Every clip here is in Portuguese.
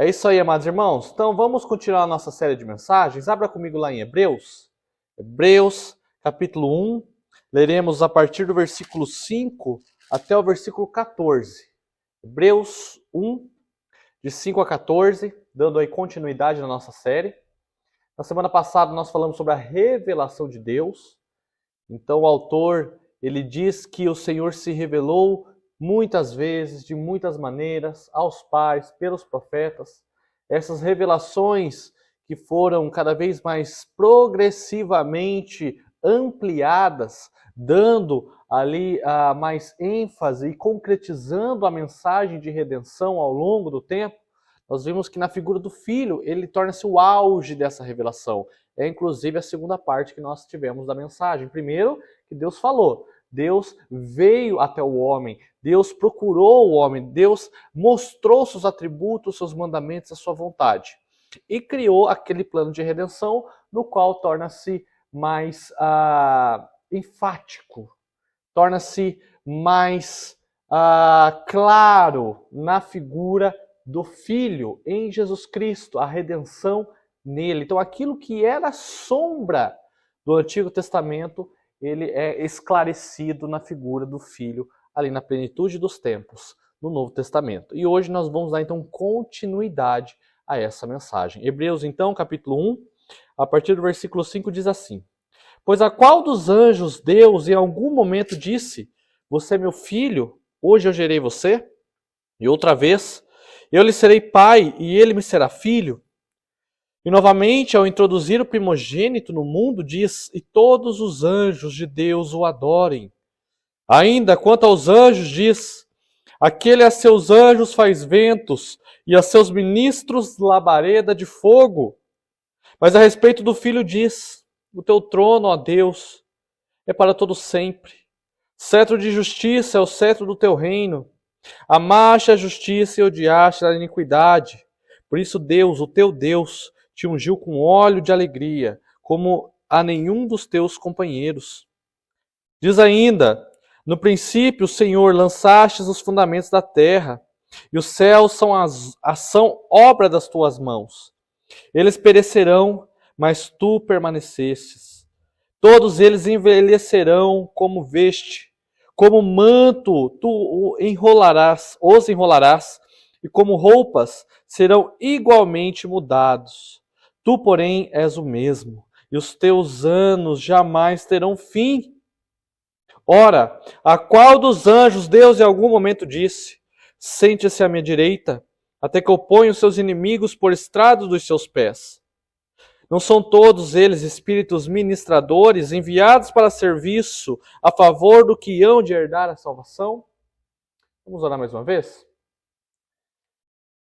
É isso aí, amados irmãos. Então vamos continuar a nossa série de mensagens. Abra comigo lá em Hebreus. Hebreus, capítulo 1. Leremos a partir do versículo 5 até o versículo 14. Hebreus 1, de 5 a 14, dando aí continuidade na nossa série. Na semana passada nós falamos sobre a revelação de Deus. Então o autor, ele diz que o Senhor se revelou muitas vezes, de muitas maneiras, aos pais, pelos profetas. Essas revelações que foram cada vez mais progressivamente ampliadas, dando ali mais ênfase e concretizando a mensagem de redenção ao longo do tempo. Nós vimos que na figura do Filho, ele torna-se o auge dessa revelação. É inclusive a segunda parte que nós tivemos da mensagem. Primeiro, que Deus falou. Deus veio até o homem, Deus procurou o homem, Deus mostrou seus atributos, seus mandamentos, a sua vontade. E criou aquele plano de redenção, no qual torna-se mais enfático, torna-se mais claro na figura do Filho, em Jesus Cristo, a redenção nele. Então aquilo que era sombra do Antigo Testamento, ele é esclarecido na figura do Filho, ali na plenitude dos tempos, no Novo Testamento. E hoje nós vamos dar então continuidade a essa mensagem. Hebreus então, capítulo 1, a partir do versículo 5 diz assim: Pois a qual dos anjos Deus em algum momento disse, você é meu filho, hoje eu gerei você? E outra vez, eu lhe serei pai e ele me será filho? E novamente, ao introduzir o primogênito no mundo, diz, e todos os anjos de Deus o adorem. Ainda, quanto aos anjos, diz, aquele a seus anjos faz ventos, e a seus ministros labareda de fogo. Mas a respeito do Filho diz, o teu trono, ó Deus, é para todo sempre. Cetro de justiça é o cetro do teu reino. Amaste a justiça e odiaste a iniquidade. Por isso Deus, o teu Deus, te ungiu com óleo de alegria, como a nenhum dos teus companheiros. Diz ainda, no princípio, Senhor, lançastes os fundamentos da terra, e os céus são obra das tuas mãos. Eles perecerão, mas tu permanecestes. Todos eles envelhecerão como veste, como manto tu os enrolarás, e como roupas serão igualmente mudados. Tu, porém, és o mesmo, e os teus anos jamais terão fim. Ora, a qual dos anjos Deus em algum momento disse, sente-se à minha direita, até que eu ponha os seus inimigos por estrado dos seus pés? Não são todos eles espíritos ministradores enviados para serviço a favor do que hão de herdar a salvação? Vamos orar mais uma vez?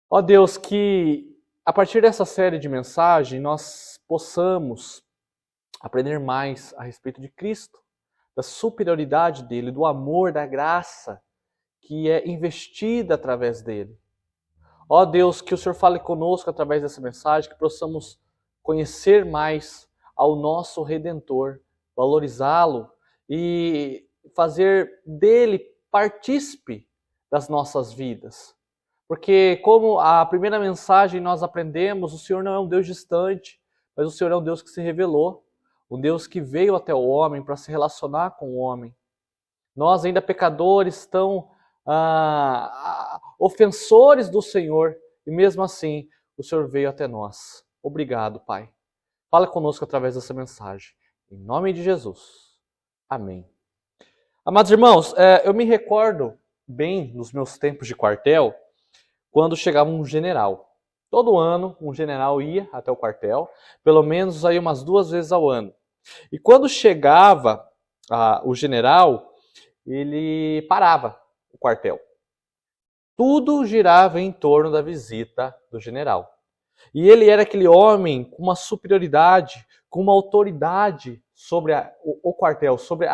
Ó Deus, que a partir dessa série de mensagens nós possamos aprender mais a respeito de Cristo, da superioridade dele, do amor, da graça que é investida através dele. Ó Deus, que o Senhor fale conosco através dessa mensagem, que possamos conhecer mais ao nosso Redentor, valorizá-lo e fazer dele partícipe das nossas vidas. Porque como a primeira mensagem nós aprendemos, o Senhor não é um Deus distante, mas o Senhor é um Deus que se revelou, um Deus que veio até o homem para se relacionar com o homem. Nós ainda pecadores, tão ofensores do Senhor, e mesmo assim o Senhor veio até nós. Obrigado, Pai. Fala conosco através dessa mensagem. Em nome de Jesus. Amém. Amados irmãos, eu me recordo bem nos meus tempos de quartel, quando chegava um general. Todo ano, um general ia até o quartel, pelo menos aí umas 2 vezes ao ano. E quando chegava o general, ele parava o quartel. Tudo girava em torno da visita do general. E ele era aquele homem com uma superioridade, com uma autoridade sobre o quartel, sobre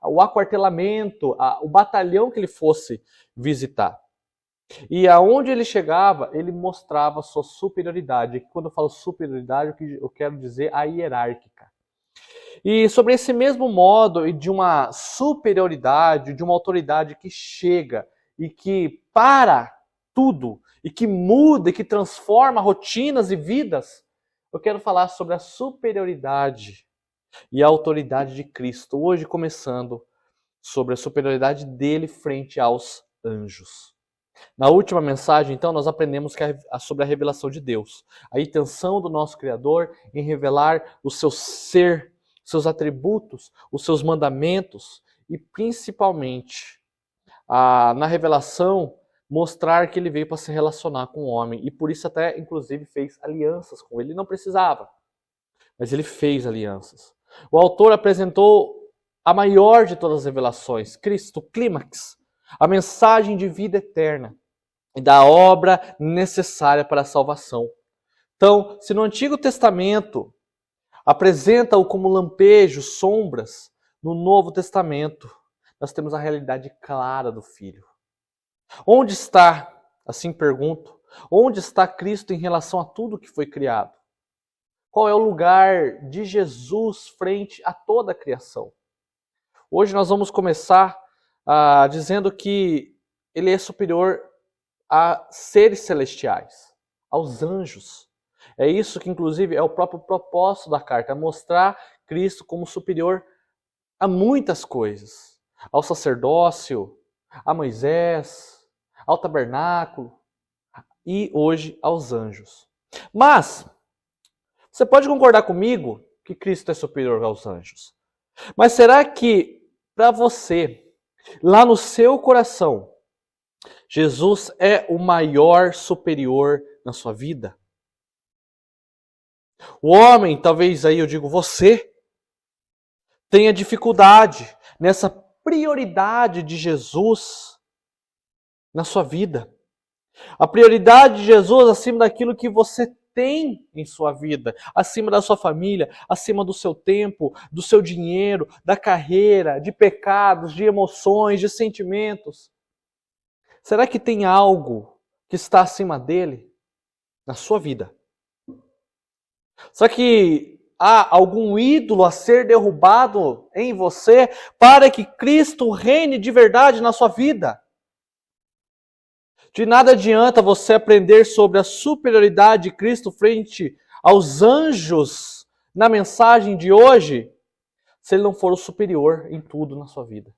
o aquartelamento, o batalhão que ele fosse visitar. E aonde ele chegava, ele mostrava sua superioridade. E quando eu falo superioridade, eu quero dizer a hierárquica. E sobre esse mesmo modo e de uma superioridade, de uma autoridade que chega e que para tudo e que muda e que transforma rotinas e vidas, eu quero falar sobre a superioridade e a autoridade de Cristo. Hoje começando sobre a superioridade dele frente aos anjos. Na última mensagem, então, nós aprendemos sobre a revelação de Deus. A intenção do nosso Criador em revelar o seu ser, seus atributos, os seus mandamentos e, principalmente, na revelação, mostrar que ele veio para se relacionar com o homem. E por isso até, inclusive, fez alianças com ele. Ele não precisava, mas ele fez alianças. O autor apresentou a maior de todas as revelações, Cristo, o clímax, a mensagem de vida eterna e da obra necessária para a salvação. Então, se no Antigo Testamento apresenta-o como lampejos, sombras, no Novo Testamento nós temos a realidade clara do Filho. Onde está, assim pergunto, onde está Cristo em relação a tudo que foi criado? Qual é o lugar de Jesus frente a toda a criação? Hoje nós vamos começar dizendo que ele é superior a seres celestiais, aos anjos. É isso que, inclusive, é o próprio propósito da carta, mostrar Cristo como superior a muitas coisas. Ao sacerdócio, a Moisés, ao tabernáculo e hoje aos anjos. Mas, você pode concordar comigo que Cristo é superior aos anjos. Mas será que, para você, lá no seu coração, Jesus é o maior superior na sua vida? O homem, talvez aí eu digo você, tenha dificuldade nessa prioridade de Jesus na sua vida. A prioridade de Jesus acima daquilo que você tem em sua vida, acima da sua família, acima do seu tempo, do seu dinheiro, da carreira, de pecados, de emoções, de sentimentos. Será que tem algo que está acima dele na sua vida? Será que há algum ídolo a ser derrubado em você para que Cristo reine de verdade na sua vida? De nada adianta você aprender sobre a superioridade de Cristo frente aos anjos na mensagem de hoje, se ele não for o superior em tudo na sua vida.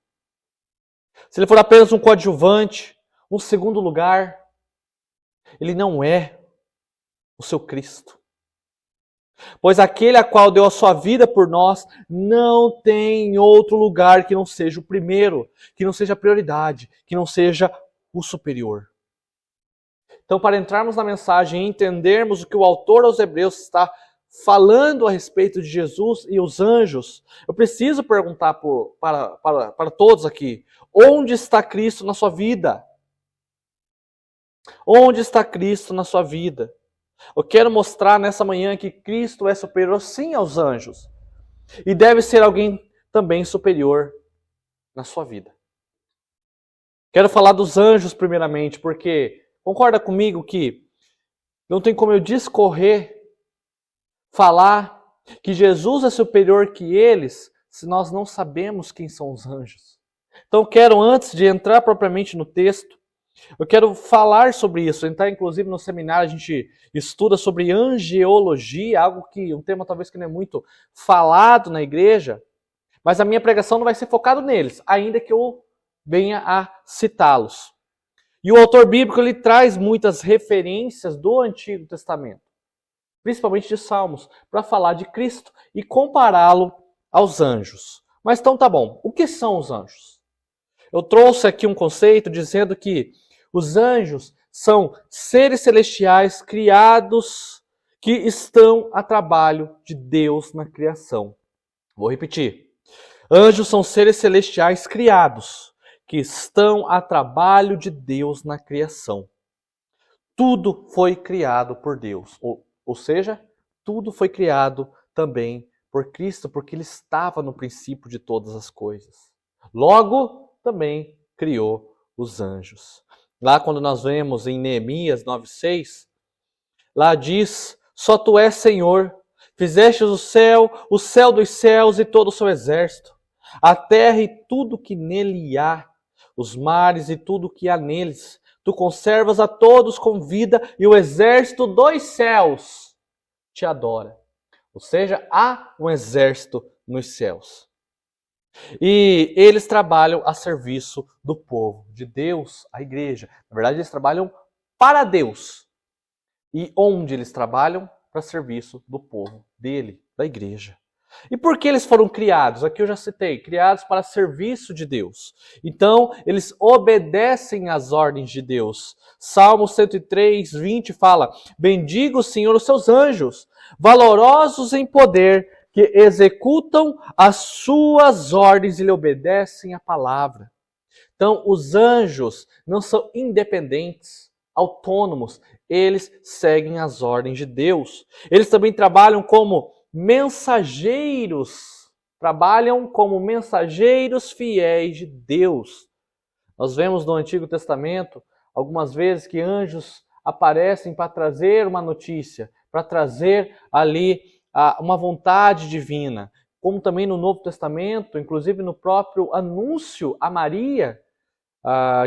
Se ele for apenas um coadjuvante, um segundo lugar, ele não é o seu Cristo. Pois aquele a qual deu a sua vida por nós não tem outro lugar que não seja o primeiro, que não seja a prioridade, que não seja o superior. Então, para entrarmos na mensagem e entendermos o que o autor aos Hebreus está falando a respeito de Jesus e os anjos, eu preciso perguntar para todos aqui, onde está Cristo na sua vida? Onde está Cristo na sua vida? Eu quero mostrar nessa manhã que Cristo é superior sim aos anjos. E deve ser alguém também superior na sua vida. Quero falar dos anjos primeiramente, porque concorda comigo que não tem como eu discorrer, falar que Jesus é superior que eles, se nós não sabemos quem são os anjos. Então quero, antes de entrar propriamente no texto, eu quero falar sobre isso, entrar inclusive no seminário, a gente estuda sobre angeologia, um tema talvez que não é muito falado na igreja, mas a minha pregação não vai ser focada neles, ainda que eu venha a citá-los. E o autor bíblico ele traz muitas referências do Antigo Testamento, principalmente de Salmos, para falar de Cristo e compará-lo aos anjos. Mas então tá bom, o que são os anjos? Eu trouxe aqui um conceito dizendo que os anjos são seres celestiais criados que estão a trabalho de Deus na criação. Vou repetir. Anjos são seres celestiais criados que estão a trabalho de Deus na criação. Tudo foi criado por Deus. Ou seja, tudo foi criado também por Cristo, porque Ele estava no princípio de todas as coisas. Logo, também criou os anjos. Lá quando nós vemos em Neemias 9:6, lá diz, só Tu és Senhor, fizestes o céu dos céus e todo o seu exército, a terra e tudo que nele há, os mares e tudo que há neles, Tu conservas a todos com vida e o exército dos céus te adora. Ou seja, há um exército nos céus. E eles trabalham a serviço do povo, de Deus, a igreja. Na verdade, eles trabalham para Deus. E onde eles trabalham? Para serviço do povo dele, da igreja. E por que eles foram criados? Aqui eu já citei, criados para serviço de Deus. Então, eles obedecem às ordens de Deus. Salmo 103, 20 fala: bendiga o Senhor os seus anjos, valorosos em poder, que executam as suas ordens e lhe obedecem à palavra. Então, os anjos não são independentes, autônomos, eles seguem as ordens de Deus. Eles também trabalham como mensageiros fiéis de Deus. Nós vemos no Antigo Testamento algumas vezes que anjos aparecem para trazer uma notícia, para trazer ali uma vontade divina. Como também no Novo Testamento, inclusive no próprio anúncio a Maria,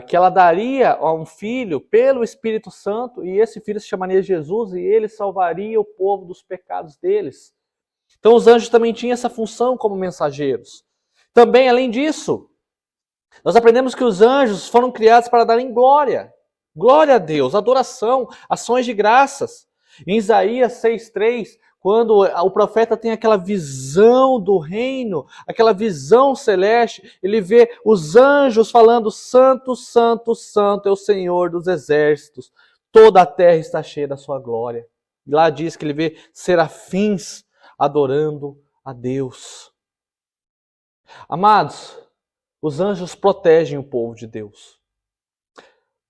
que ela daria a um filho pelo Espírito Santo, e esse filho se chamaria Jesus, e ele salvaria o povo dos pecados deles. Então os anjos também tinham essa função como mensageiros. Também, além disso, nós aprendemos que os anjos foram criados para darem glória. Glória a Deus, adoração, ações de graças. Em Isaías 6,3, quando o profeta tem aquela visão do reino, aquela visão celeste, ele vê os anjos falando: santo, santo, santo é o Senhor dos exércitos. Toda a terra está cheia da sua glória. E lá diz que ele vê serafins adorando a Deus. Amados, os anjos protegem o povo de Deus.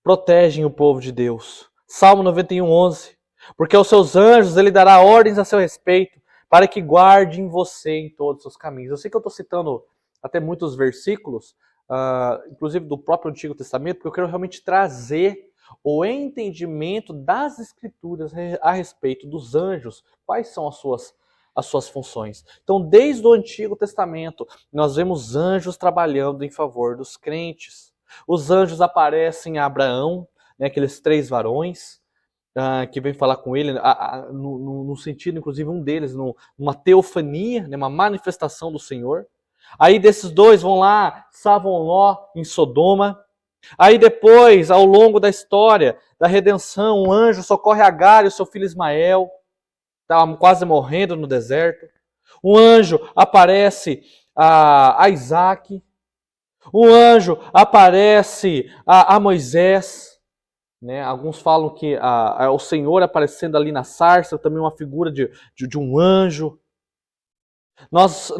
Protegem o povo de Deus. Salmo 91, 11. Porque aos seus anjos ele dará ordens a seu respeito, para que guardem você em todos os seus caminhos. Eu sei que eu estou citando até muitos versículos, inclusive do próprio Antigo Testamento, porque eu quero realmente trazer o entendimento das Escrituras a respeito dos anjos. Quais são as suas funções? Então, desde o Antigo Testamento, nós vemos anjos trabalhando em favor dos crentes. Os anjos aparecem a Abraão, né, aqueles 3 varões, que vem falar com ele, no sentido, inclusive, um deles, numa teofania, né, uma manifestação do Senhor. Aí desses 2 vão lá, salvam Ló em Sodoma. Aí depois, ao longo da história da redenção, um anjo socorre Agar e o seu filho Ismael, estava quase morrendo no deserto. Um anjo aparece a Isaac. Um anjo aparece a Moisés. Né? Alguns falam que o Senhor aparecendo ali na sarça, também uma figura de um anjo. Nós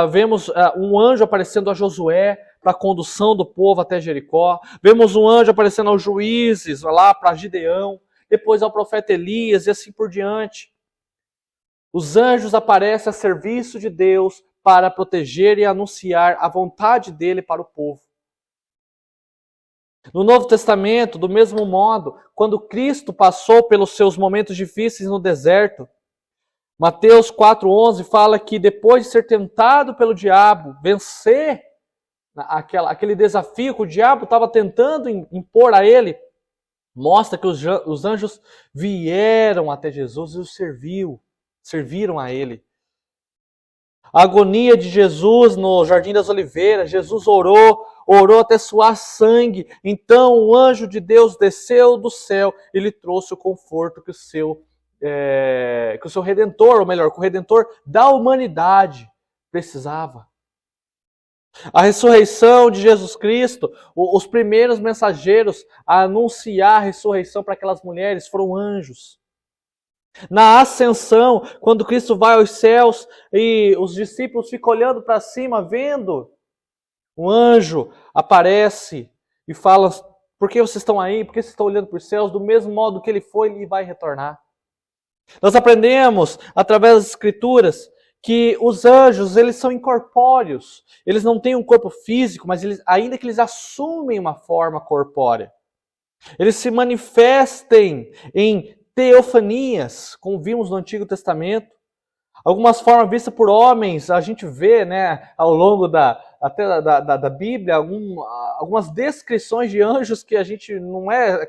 vemos um anjo aparecendo a Josué para a condução do povo até Jericó. Vemos um anjo aparecendo aos juízes, lá para Gideão. Depois ao profeta Elias e assim por diante. Os anjos aparecem a serviço de Deus para proteger e anunciar a vontade dele para o povo. No Novo Testamento, do mesmo modo, quando Cristo passou pelos seus momentos difíceis no deserto, Mateus 4,11 fala que depois de ser tentado pelo diabo, vencer aquele desafio que o diabo estava tentando impor a ele, mostra que os anjos vieram até Jesus e o serviram a ele. A agonia de Jesus no Jardim das Oliveiras, Jesus orou até suar sangue. Então o anjo de Deus desceu do céu e lhe trouxe o conforto que o seu Redentor, ou melhor, que o Redentor da humanidade precisava. A ressurreição de Jesus Cristo, os primeiros mensageiros a anunciar a ressurreição para aquelas mulheres foram anjos. Na ascensão, quando Cristo vai aos céus e os discípulos ficam olhando para cima, vendo, um anjo aparece e fala: por que vocês estão aí? Por que vocês estão olhando para os céus? Do mesmo modo que ele foi, ele vai retornar. Nós aprendemos, através das Escrituras, que os anjos, eles são incorpóreos. Eles não têm um corpo físico, mas ainda que eles assumem uma forma corpórea. Eles se manifestem em teofanias, como vimos no Antigo Testamento. Algumas formas vistas por homens, a gente vê, né, ao longo da Bíblia, algumas descrições de anjos que a gente não é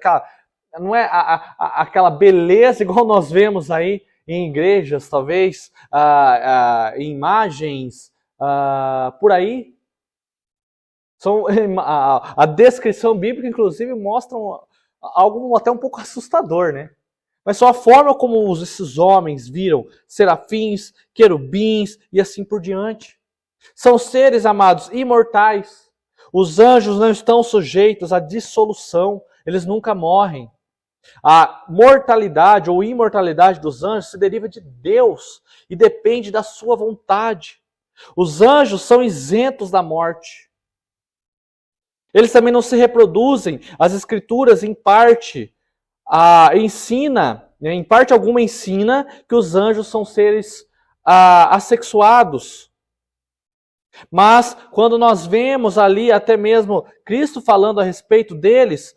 aquela beleza igual nós vemos aí em igrejas, talvez, em imagens, por aí. A descrição bíblica, inclusive, mostra algo até um pouco assustador, né? Mas só a forma como esses homens viram serafins, querubins e assim por diante. São seres, amados, imortais. Os anjos não estão sujeitos à dissolução, eles nunca morrem. A mortalidade ou imortalidade dos anjos se deriva de Deus e depende da sua vontade. Os anjos são isentos da morte. Eles também não se reproduzem. As Escrituras, em parte, em parte alguma ensina que os anjos são seres assexuados. Mas quando nós vemos ali até mesmo Cristo falando a respeito deles,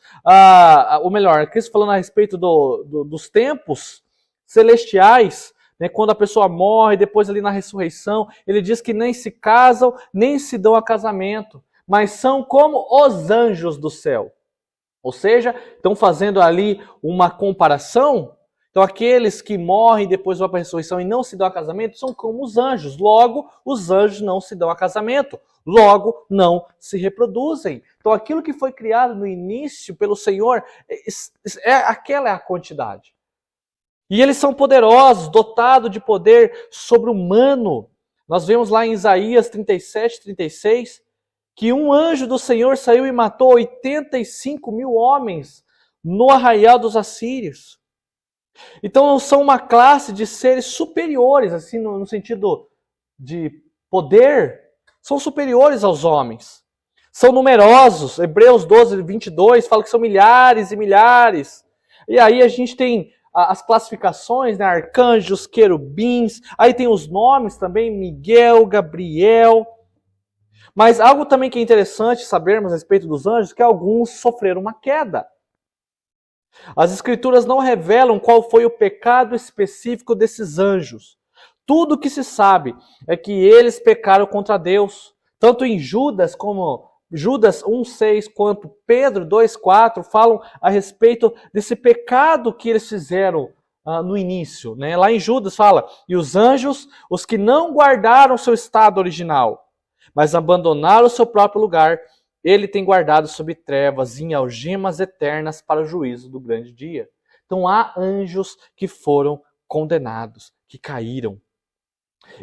ou melhor, Cristo falando a respeito dos tempos celestiais, né, quando a pessoa morre, depois ali na ressurreição, ele diz que nem se casam, nem se dão a casamento, mas são como os anjos do céu. Ou seja, estão fazendo ali uma comparação. Então, aqueles que morrem e depois vão para a ressurreição e não se dão a casamento são como os anjos. Logo, os anjos não se dão a casamento. Logo, não se reproduzem. Então, aquilo que foi criado no início pelo Senhor, aquela é a quantidade. E eles são poderosos, dotados de poder sobre-humano. Nós vemos lá em Isaías 37, 36, que um anjo do Senhor saiu e matou 85 mil homens no arraial dos assírios. Então são uma classe de seres superiores, assim no sentido de poder, são superiores aos homens. São numerosos, Hebreus 12, 22 fala que são milhares e milhares. E aí a gente tem as classificações, né? Arcanjos, querubins, aí tem os nomes também, Miguel, Gabriel. Mas algo também que é interessante sabermos a respeito dos anjos, que alguns sofreram uma queda. As Escrituras não revelam qual foi o pecado específico desses anjos. Tudo o que se sabe é que eles pecaram contra Deus. Tanto em Judas 1,6 quanto Pedro 2,4 falam a respeito desse pecado que eles fizeram no início. Né? Lá em Judas fala, e os anjos, os que não guardaram seu estado original, mas abandonaram o seu próprio lugar, ele tem guardado sob trevas, em algemas eternas para o juízo do grande dia. Então há anjos que foram condenados, que caíram.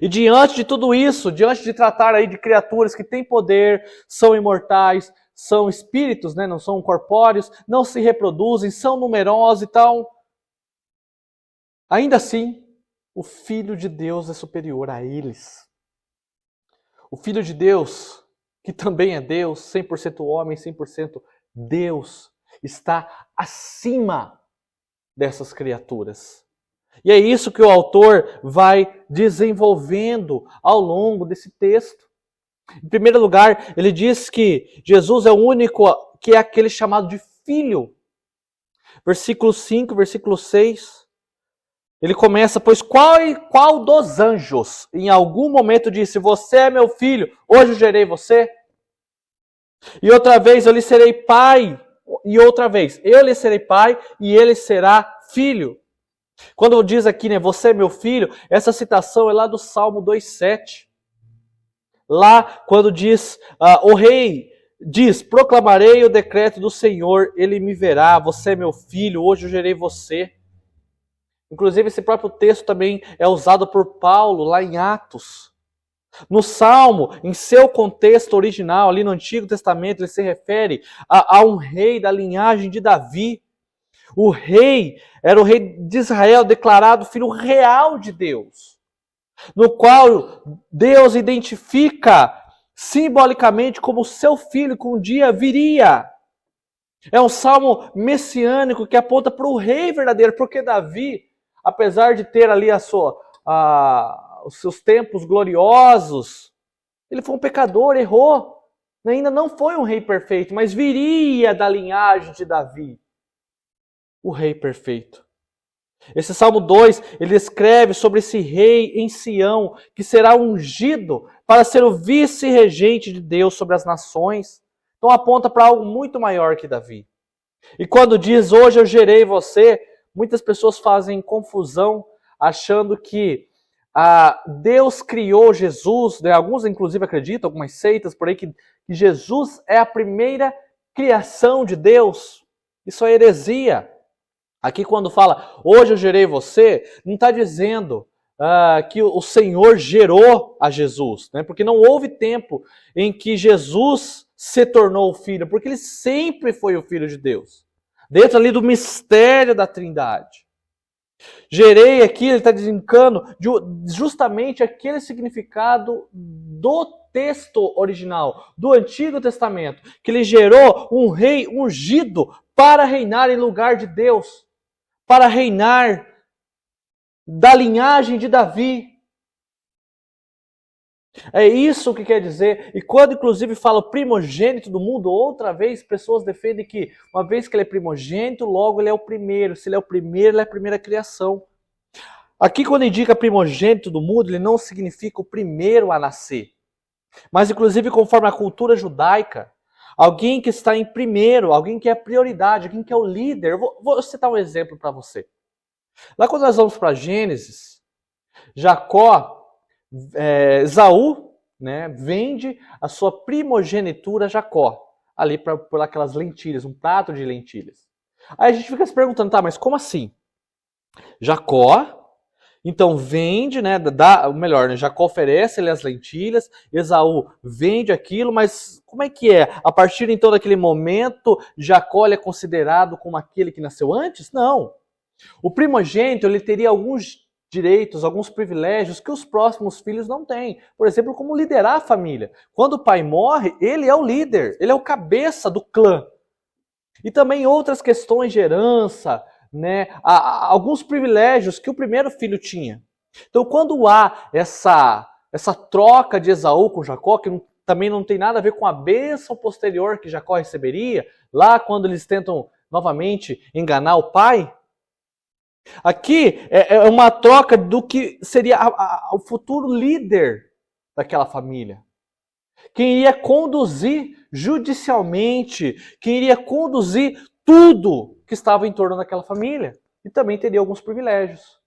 E diante de tudo isso, diante de tratar aí de criaturas que têm poder, são imortais, são espíritos, né, não são corpóreos, não se reproduzem, são numerosos e tal, ainda assim, o Filho de Deus é superior a eles. O Filho de Deus, que também é Deus, 100% homem, 100% Deus, está acima dessas criaturas. E é isso que o autor vai desenvolvendo ao longo desse texto. Em primeiro lugar, ele diz que Jesus é o único que é aquele chamado de Filho. Versículo 5, versículo 6. Ele começa, pois qual dos anjos em algum momento disse, você é meu filho, hoje eu gerei você? E outra vez eu lhe serei pai, e outra vez eu lhe serei pai e ele será filho. Quando diz aqui, né, você é meu filho, essa citação é lá do Salmo 2,7. Lá quando diz, o rei diz, proclamarei o decreto do Senhor, ele me verá, você é meu filho, hoje eu gerei você. Inclusive, esse próprio texto também é usado por Paulo lá em Atos. No Salmo, em seu contexto original, ali no Antigo Testamento, ele se refere a um rei da linhagem de Davi. O rei era o rei de Israel, declarado filho real de Deus, no qual Deus identifica simbolicamente como seu filho que um dia viria. É um salmo messiânico que aponta para o rei verdadeiro, porque Davi, apesar de ter ali os seus tempos gloriosos, ele foi um pecador, errou. Ainda não foi um rei perfeito, mas viria da linhagem de Davi, o rei perfeito. Esse Salmo 2, ele escreve sobre esse rei em Sião, que será ungido para ser o vice-regente de Deus sobre as nações. Então aponta para algo muito maior que Davi. E quando diz, hoje eu gerei você, muitas pessoas fazem confusão, achando que Deus criou Jesus, né? Alguns inclusive acreditam, algumas seitas por aí, que Jesus é a primeira criação de Deus. Isso é heresia. Aqui quando fala, hoje eu gerei você, não está dizendo que o Senhor gerou a Jesus, né? Porque não houve tempo em que Jesus se tornou o Filho, porque ele sempre foi o Filho de Deus, dentro ali do mistério da Trindade. Gerei aqui, ele está indicando justamente aquele significado do texto original, do Antigo Testamento, que ele gerou um rei ungido para reinar em lugar de Deus, para reinar da linhagem de Davi. É isso que quer dizer. E quando inclusive fala primogênito do mundo, outra vez pessoas defendem que uma vez que ele é primogênito, logo ele é o primeiro. Se ele é o primeiro, ele é a primeira criação. Aqui quando indica primogênito do mundo, ele não significa o primeiro a nascer. Mas inclusive conforme a cultura judaica, alguém que está em primeiro, alguém que é prioridade, alguém que é o líder. Eu vou citar um exemplo para você. Lá quando nós vamos para Gênesis, Esaú, né, vende a sua primogenitura a Jacó, ali por aquelas lentilhas, um prato de lentilhas. Aí a gente fica se perguntando, tá, mas como assim? Jacó, então vende, né, Jacó oferece ele as lentilhas, Esaú vende aquilo, mas como é que é? A partir então daquele momento, Jacó é considerado como aquele que nasceu antes? Não. O primogênito ele teria alguns direitos, alguns privilégios que os próximos filhos não têm. Por exemplo, como liderar a família. Quando o pai morre, ele é o líder, ele é o cabeça do clã. E também outras questões de herança, né? Alguns privilégios que o primeiro filho tinha. Então, quando há essa troca de Esaú com Jacó, que também não tem nada a ver com a bênção posterior que Jacó receberia, lá quando eles tentam novamente enganar o pai, aqui é uma troca do que seria o futuro líder daquela família. Quem iria conduzir judicialmente, quem iria conduzir tudo que estava em torno daquela família. E também teria alguns privilégios.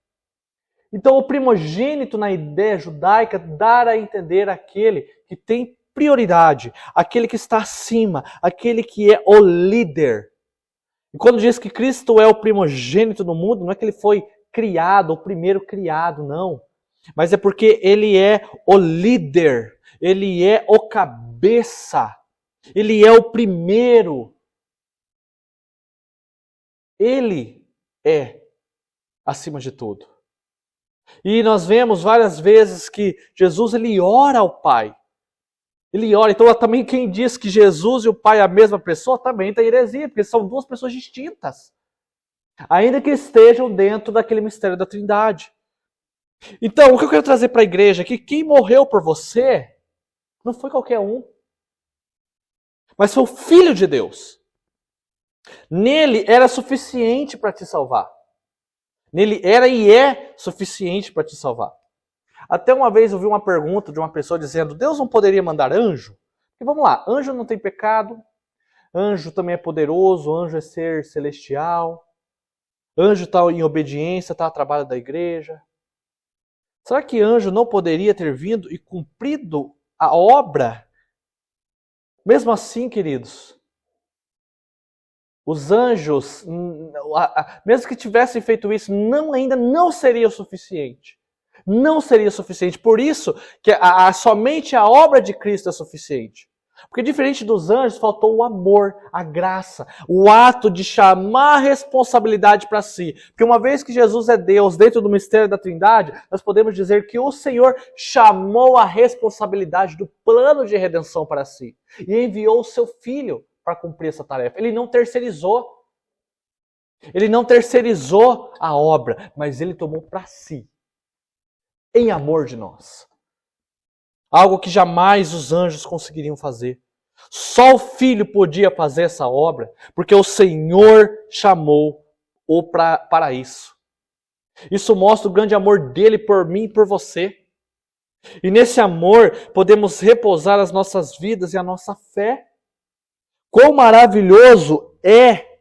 Então o primogênito na ideia judaica dá a entender aquele que tem prioridade, aquele que está acima, aquele que é o líder. E quando diz que Cristo é o primogênito do mundo, não é que ele foi criado, o primeiro criado, não. Mas é porque ele é o líder, ele é o cabeça, ele é o primeiro. Ele é acima de tudo. E nós vemos várias vezes que Jesus ele ora ao Pai. Ele ora. Então também quem diz que Jesus e o Pai é a mesma pessoa também tem heresia, porque são duas pessoas distintas. Ainda que estejam dentro daquele mistério da Trindade. Então, o que eu quero trazer para a igreja aqui, quem morreu por você não foi qualquer um, mas foi o Filho de Deus. Nele era suficiente para te salvar. Nele era e é suficiente para te salvar. Até uma vez eu vi uma pergunta de uma pessoa dizendo, Deus não poderia mandar anjo? E vamos lá, anjo não tem pecado, anjo também é poderoso, anjo é ser celestial, anjo está em obediência, está a trabalho da igreja. Será que anjo não poderia ter vindo e cumprido a obra? Mesmo assim, queridos, os anjos, mesmo que tivessem feito isso, ainda não seria o suficiente. Não seria suficiente. Por isso que somente a obra de Cristo é suficiente. Porque diferente dos anjos, faltou o amor, a graça, o ato de chamar a responsabilidade para si. Porque uma vez que Jesus é Deus dentro do mistério da Trindade, nós podemos dizer que o Senhor chamou a responsabilidade do plano de redenção para si. E enviou o seu Filho para cumprir essa tarefa. Ele não terceirizou. Ele não terceirizou a obra, mas ele tomou para si. Em amor de nós. Algo que jamais os anjos conseguiriam fazer. Só o Filho podia fazer essa obra, porque o Senhor chamou-o para isso. Isso mostra o grande amor dele por mim e por você. E nesse amor podemos repousar as nossas vidas e a nossa fé. Quão maravilhoso é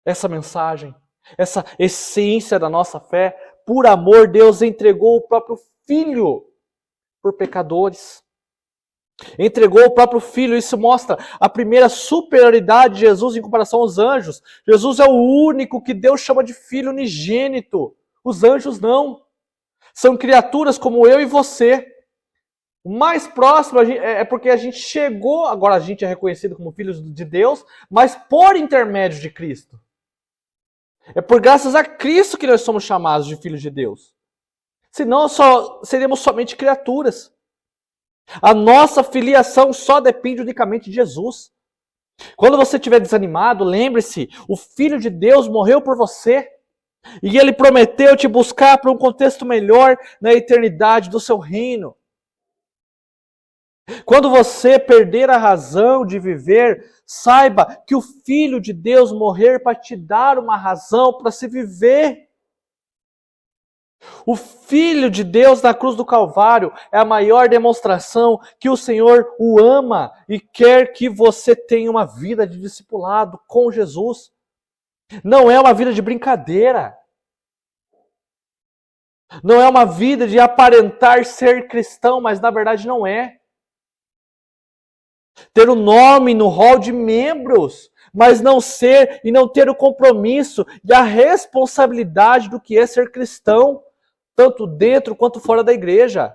essa mensagem, essa essência da nossa fé. Por amor, Deus entregou o próprio Filho por pecadores. Entregou o próprio Filho. Isso mostra a primeira superioridade de Jesus em comparação aos anjos. Jesus é o único que Deus chama de Filho unigênito. Os anjos não. São criaturas como eu e você. O mais próximo é porque a gente chegou, agora a gente é reconhecido como filhos de Deus, mas por intermédio de Cristo. É por graças a Cristo que nós somos chamados de filhos de Deus. Senão seríamos somente criaturas. A nossa filiação só depende unicamente de Jesus. Quando você estiver desanimado, lembre-se, o Filho de Deus morreu por você. E Ele prometeu te buscar para um contexto melhor na eternidade do seu reino. Quando você perder a razão de viver, saiba que o Filho de Deus morreu para te dar uma razão para se viver. O Filho de Deus na cruz do Calvário é a maior demonstração que o Senhor o ama e quer que você tenha uma vida de discipulado com Jesus. Não é uma vida de brincadeira. Não é uma vida de aparentar ser cristão, mas na verdade não é. Ter o nome no hall de membros, mas não ser e não ter o compromisso e a responsabilidade do que é ser cristão, tanto dentro quanto fora da igreja.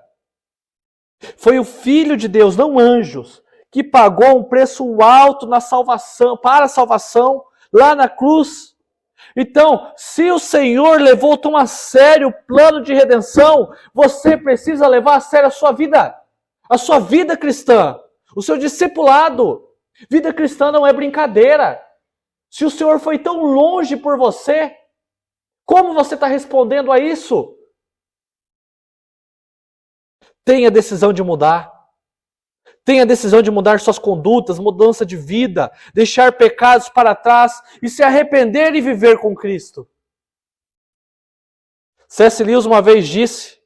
Foi o Filho de Deus, não anjos, que pagou um preço alto na salvação, para a salvação, lá na cruz. Então, se o Senhor levou tão a sério o plano de redenção, você precisa levar a sério a sua vida cristã, o seu discipulado. Vida cristã não é brincadeira. Se o Senhor foi tão longe por você, como você está respondendo a isso? Tenha a decisão de mudar. Tenha a decisão de mudar suas condutas, mudança de vida, deixar pecados para trás e se arrepender e viver com Cristo. C.S. Lewis uma vez disse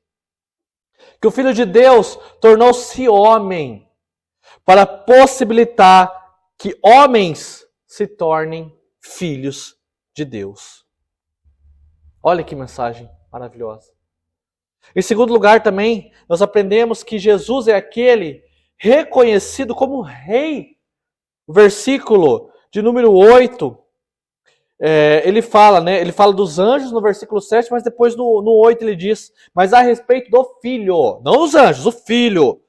que o Filho de Deus tornou-se homem para possibilitar que homens se tornem filhos de Deus. Olha que mensagem maravilhosa. Em segundo lugar também, nós aprendemos que Jesus é aquele reconhecido como rei. O versículo de número 8, ele fala dos anjos no versículo 7, mas depois no 8 ele diz, mas a respeito do Filho, não os anjos, o Filho.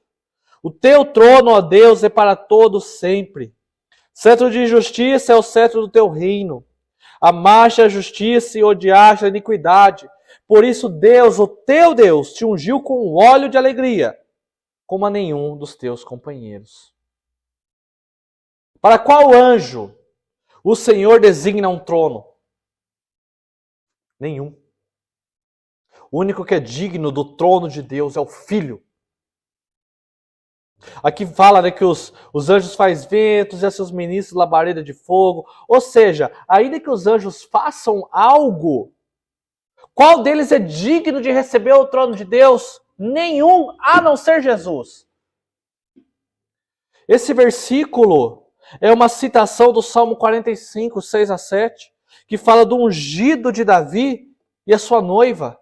O teu trono, ó Deus, é para todos sempre. Cetro de justiça é o cetro do teu reino. Amaste a justiça e odiaste a iniquidade. Por isso Deus, o teu Deus, te ungiu com óleo de alegria, como a nenhum dos teus companheiros. Para qual anjo o Senhor designa um trono? Nenhum. O único que é digno do trono de Deus é o Filho. Aqui fala que os anjos fazem ventos e a seus ministros labareda de fogo. Ou seja, ainda que os anjos façam algo, qual deles é digno de receber o trono de Deus? Nenhum, a não ser Jesus. Esse versículo é uma citação do Salmo 45, 6 a 7, que fala do ungido de Davi e a sua noiva.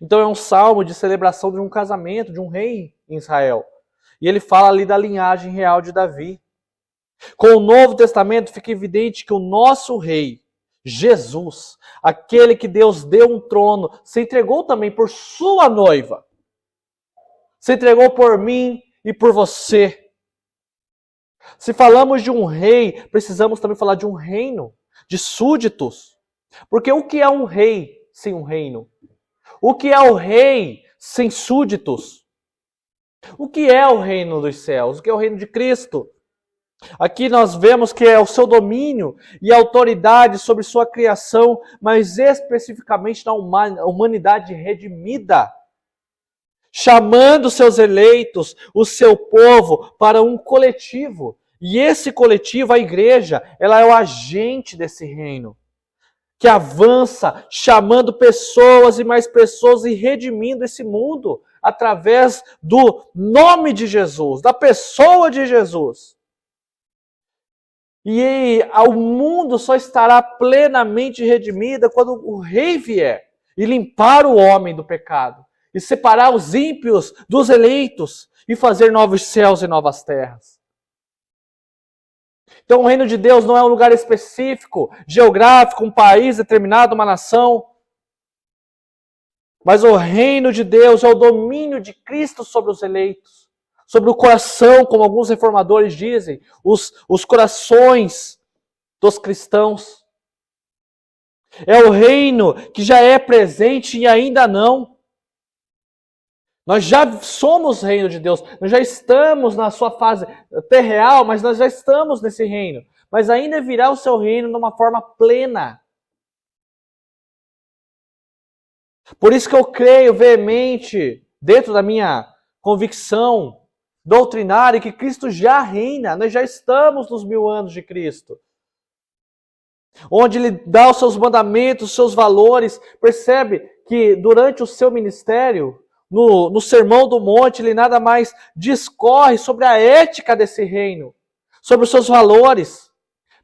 Então é um salmo de celebração de um casamento, de um rei em Israel. E ele fala ali da linhagem real de Davi. Com o Novo Testamento fica evidente que o nosso rei, Jesus, aquele que Deus deu um trono, se entregou também por sua noiva. Se entregou por mim e por você. Se falamos de um rei, precisamos também falar de um reino, de súditos. Porque o que é um rei sem um reino? O que é o rei sem súditos? O que é o reino dos céus? O que é o reino de Cristo? Aqui nós vemos que é o seu domínio e autoridade sobre sua criação, mas especificamente na humanidade redimida, chamando seus eleitos, o seu povo, para um coletivo. E esse coletivo, a igreja, ela é o agente desse reino. que avança, chamando pessoas e mais pessoas e redimindo esse mundo através do nome de Jesus, da pessoa de Jesus. E o mundo só estará plenamente redimida quando o Rei vier e limpar o homem do pecado, e separar os ímpios dos eleitos, e fazer novos céus e novas terras. Então o reino de Deus não é um lugar específico, geográfico, um país determinado, uma nação. Mas o reino de Deus é o domínio de Cristo sobre os eleitos, sobre o coração, como alguns reformadores dizem, os corações dos cristãos. É o reino que já é presente e ainda não. Nós já somos reino de Deus, nós já estamos na sua fase terreal, mas nós já estamos nesse reino. Mas ainda virá o seu reino de uma forma plena. Por isso que eu creio veemente, dentro da minha convicção doutrinária, que Cristo já reina. Nós já estamos nos 1000 anos de Cristo. Onde Ele dá os seus mandamentos, os seus valores. Percebe que durante o seu ministério, no Sermão do Monte, Ele nada mais discorre sobre a ética desse reino, sobre os seus valores.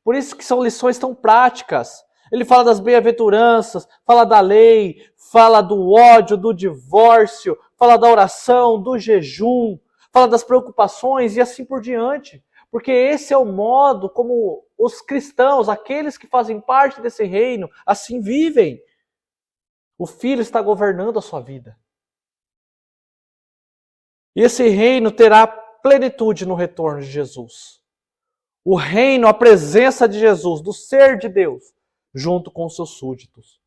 Por isso que são lições tão práticas. Ele fala das bem-aventuranças, fala da lei, fala do ódio, do divórcio, fala da oração, do jejum, fala das preocupações e assim por diante. Porque esse é o modo como os cristãos, aqueles que fazem parte desse reino, assim vivem. O Filho está governando a sua vida. E esse reino terá plenitude no retorno de Jesus. O reino, a presença de Jesus, do ser de Deus, junto com os seus súditos.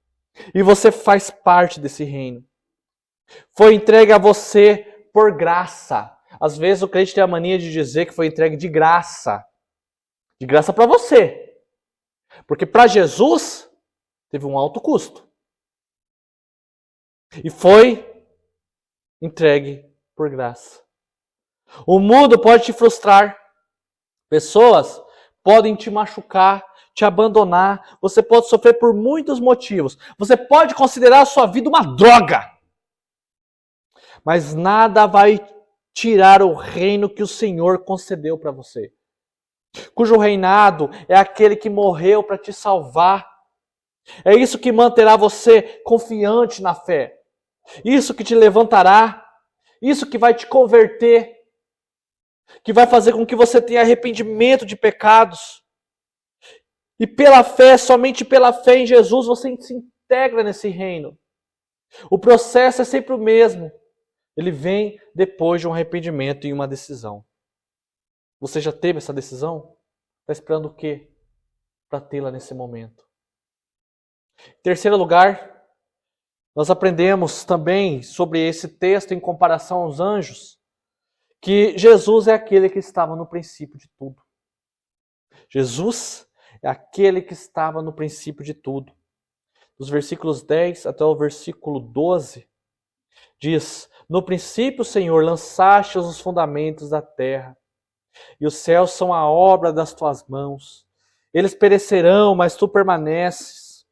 E você faz parte desse reino. Foi entregue a você por graça. Às vezes o crente tem a mania de dizer que foi entregue de graça. De graça para você. Porque para Jesus teve um alto custo. E foi entregue por graça. O mundo pode te frustrar. Pessoas podem te machucar, te abandonar. Você pode sofrer por muitos motivos. Você pode considerar a sua vida uma droga. Mas nada vai tirar o reino que o Senhor concedeu para você. Cujo reinado é aquele que morreu para te salvar. É isso que manterá você confiante na fé. Isso que te levantará. Isso que vai te converter. Que vai fazer com que você tenha arrependimento de pecados. E pela fé, somente pela fé em Jesus, você se integra nesse reino. O processo é sempre o mesmo. Ele vem depois de um arrependimento e uma decisão. Você já teve essa decisão? Está esperando o quê para tê-la nesse momento? Em terceiro lugar, nós aprendemos também sobre esse texto em comparação aos anjos, que Jesus é aquele que estava no princípio de tudo. Jesus é aquele que estava no princípio de tudo. Dos versículos 10 até o versículo 12, diz: No princípio, Senhor, lançaste os fundamentos da terra, e os céus são a obra das tuas mãos. Eles perecerão, mas tu permaneces.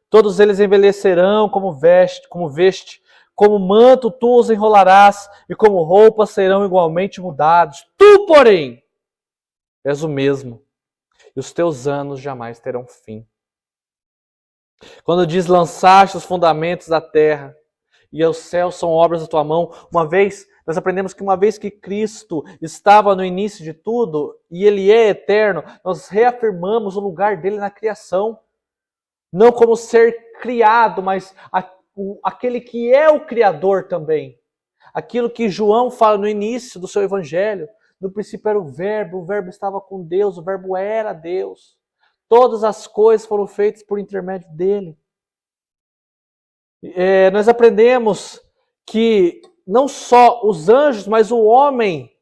Todos eles envelhecerão como veste, como manto tu os enrolarás, e como roupas serão igualmente mudados. Tu, porém, és o mesmo, e os teus anos jamais terão fim. Quando diz lançaste os fundamentos da terra, e os céus são obras da tua mão, nós aprendemos que uma vez que Cristo estava no início de tudo, e Ele é eterno, nós reafirmamos o lugar dele na criação. Não como ser criado, mas aquele que é o Criador também. Aquilo que João fala no início do seu evangelho. No princípio era o Verbo estava com Deus, o Verbo era Deus. Todas as coisas foram feitas por intermédio dele. Nós aprendemos que não só os anjos, mas o homem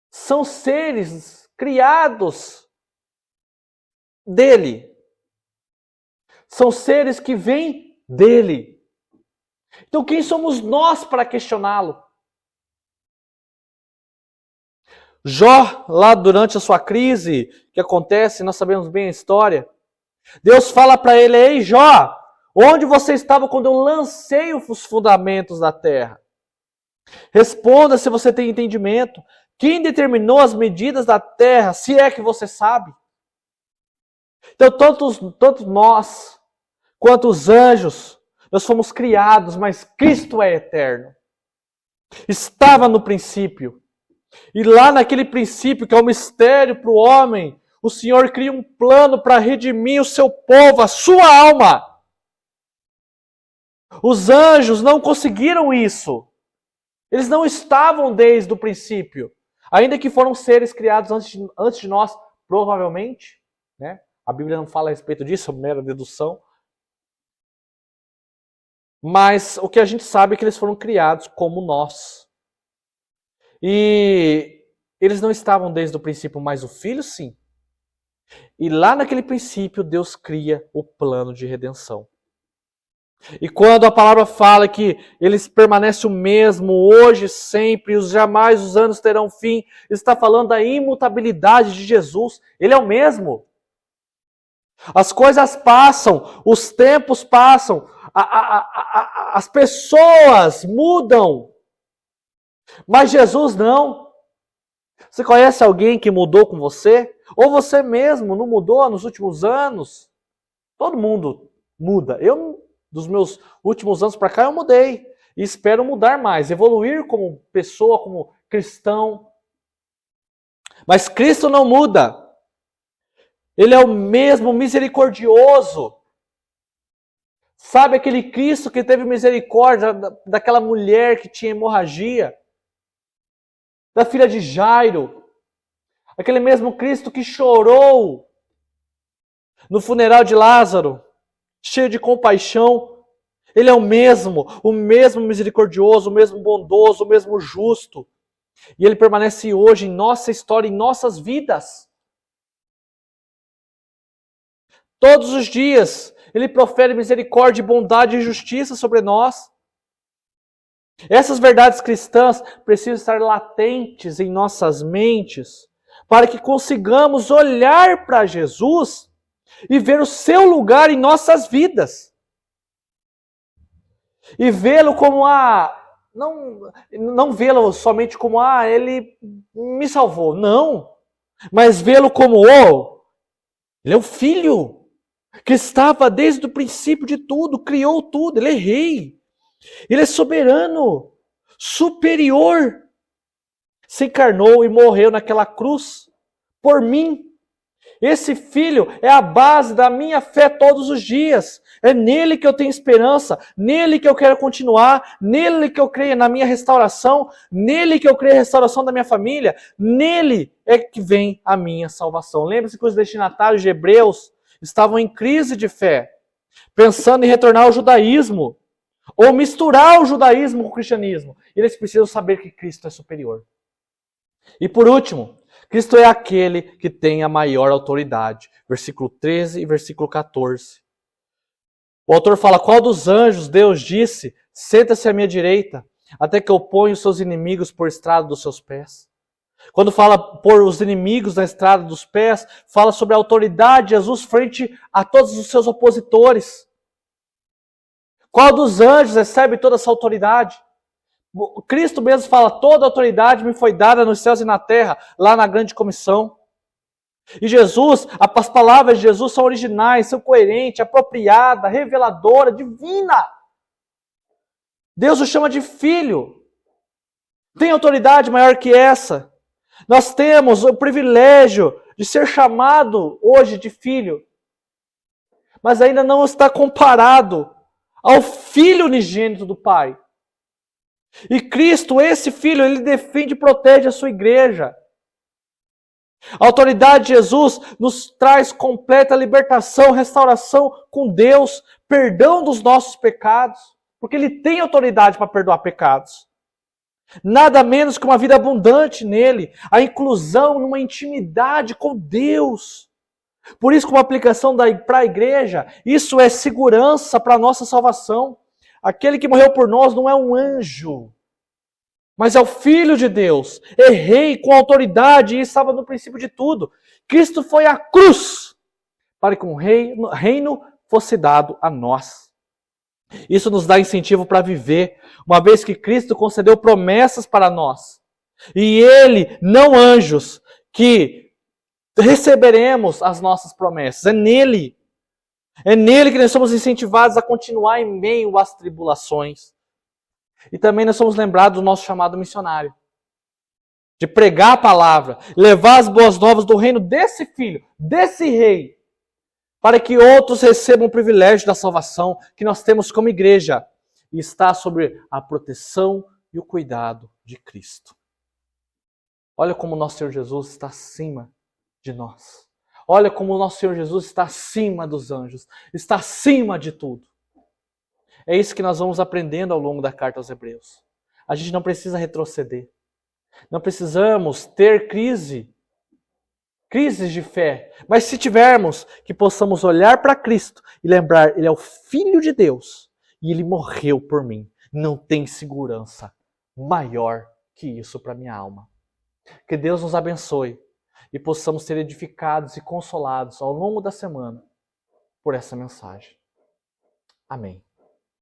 são seres criados dele. São seres que vêm dele. Então quem somos nós para questioná-lo? Jó, lá durante a sua crise, que acontece, nós sabemos bem a história, Deus fala para ele: ei Jó, onde você estava quando eu lancei os fundamentos da terra? Responda se você tem entendimento. Quem determinou as medidas da terra, se é que você sabe? Então, tanto nós, quanto os anjos, nós fomos criados, mas Cristo é eterno. Estava no princípio. E lá naquele princípio, que é um mistério para o homem, o Senhor cria um plano para redimir o seu povo, a sua alma. Os anjos não conseguiram isso. Eles não estavam desde o princípio. Ainda que foram seres criados antes de nós, provavelmente. Né? A Bíblia não fala a respeito disso, é uma mera dedução. Mas o que a gente sabe é que eles foram criados como nós. E eles não estavam desde o princípio, mas o Filho sim. E lá naquele princípio, Deus cria o plano de redenção. E quando a palavra fala que ele permanece o mesmo, hoje, sempre, e jamais os anos terão fim, ele está falando da imutabilidade de Jesus. Ele é o mesmo. As coisas passam, os tempos passam, as pessoas mudam, mas Jesus não. Você conhece alguém que mudou com você? Ou você mesmo não mudou nos últimos anos? Todo mundo muda. Eu, dos meus últimos anos para cá, eu mudei. E espero mudar mais, evoluir como pessoa, como cristão. Mas Cristo não muda. Ele é o mesmo misericordioso. Sabe aquele Cristo que teve misericórdia daquela mulher que tinha hemorragia? Da filha de Jairo? Aquele mesmo Cristo que chorou no funeral de Lázaro, cheio de compaixão. Ele é o mesmo misericordioso, o mesmo bondoso, o mesmo justo. E ele permanece hoje em nossa história, em nossas vidas. Todos os dias, ele profere misericórdia, bondade e justiça sobre nós. Essas verdades cristãs precisam estar latentes em nossas mentes, para que consigamos olhar para Jesus e ver o seu lugar em nossas vidas. E vê-lo como não vê-lo somente como ele me salvou, não. Mas vê-lo como ele é o Filho que estava desde o princípio de tudo, criou tudo, ele é rei. Ele é soberano, superior. Se encarnou e morreu naquela cruz por mim. Esse Filho é a base da minha fé todos os dias. É nele que eu tenho esperança, nele que eu quero continuar, nele que eu creio na minha restauração, nele que eu creio na restauração da minha família, nele é que vem a minha salvação. Lembre-se que os destinatários de Hebreus estavam em crise de fé, pensando em retornar ao judaísmo, ou misturar o judaísmo com o cristianismo. Eles precisam saber que Cristo é superior. E por último, Cristo é aquele que tem a maior autoridade. Versículo 13 e versículo 14. O autor fala: qual dos anjos Deus disse: senta-se à minha direita, até que eu ponha os seus inimigos por estrada dos seus pés? Quando fala pôr os inimigos na estrada dos pés, fala sobre a autoridade de Jesus frente a todos os seus opositores. Qual dos anjos recebe toda essa autoridade? Cristo mesmo fala: toda a autoridade me foi dada nos céus e na terra, lá na grande comissão. E Jesus, as palavras de Jesus são originais, são coerentes, apropriadas, reveladoras, divina. Deus o chama de filho. Tem autoridade maior que essa? Nós temos o privilégio de ser chamado hoje de filho, mas ainda não está comparado ao Filho unigênito do Pai. E Cristo, esse Filho, ele defende e protege a sua igreja. A autoridade de Jesus nos traz completa libertação, restauração com Deus, perdão dos nossos pecados, porque ele tem autoridade para perdoar pecados. Nada menos que uma vida abundante nele, a inclusão numa intimidade com Deus. Por isso, como aplicação para a igreja, isso é segurança para a nossa salvação. Aquele que morreu por nós não é um anjo, mas é o Filho de Deus, é rei com autoridade e estava no princípio de tudo. Cristo foi à cruz para que um reino fosse dado a nós. Isso nos dá incentivo para viver, uma vez que Cristo concedeu promessas para nós. E Ele, não anjos, que receberemos as nossas promessas. É nele. É nele que nós somos incentivados a continuar em meio às tribulações. E também nós somos lembrados do nosso chamado missionário. De pregar a palavra, levar as boas novas do reino desse filho, desse rei, para que outros recebam o privilégio da salvação que nós temos como igreja e está sob a proteção e o cuidado de Cristo. Olha como o nosso Senhor Jesus está acima de nós. Olha como o nosso Senhor Jesus está acima dos anjos, está acima de tudo. É isso que nós vamos aprendendo ao longo da carta aos Hebreus. A gente não precisa retroceder. Não precisamos ter crises de fé. Mas se tivermos, que possamos olhar para Cristo e lembrar, Ele é o Filho de Deus e Ele morreu por mim. Não tem segurança maior que isso para minha alma. Que Deus nos abençoe e possamos ser edificados e consolados ao longo da semana por essa mensagem. Amém.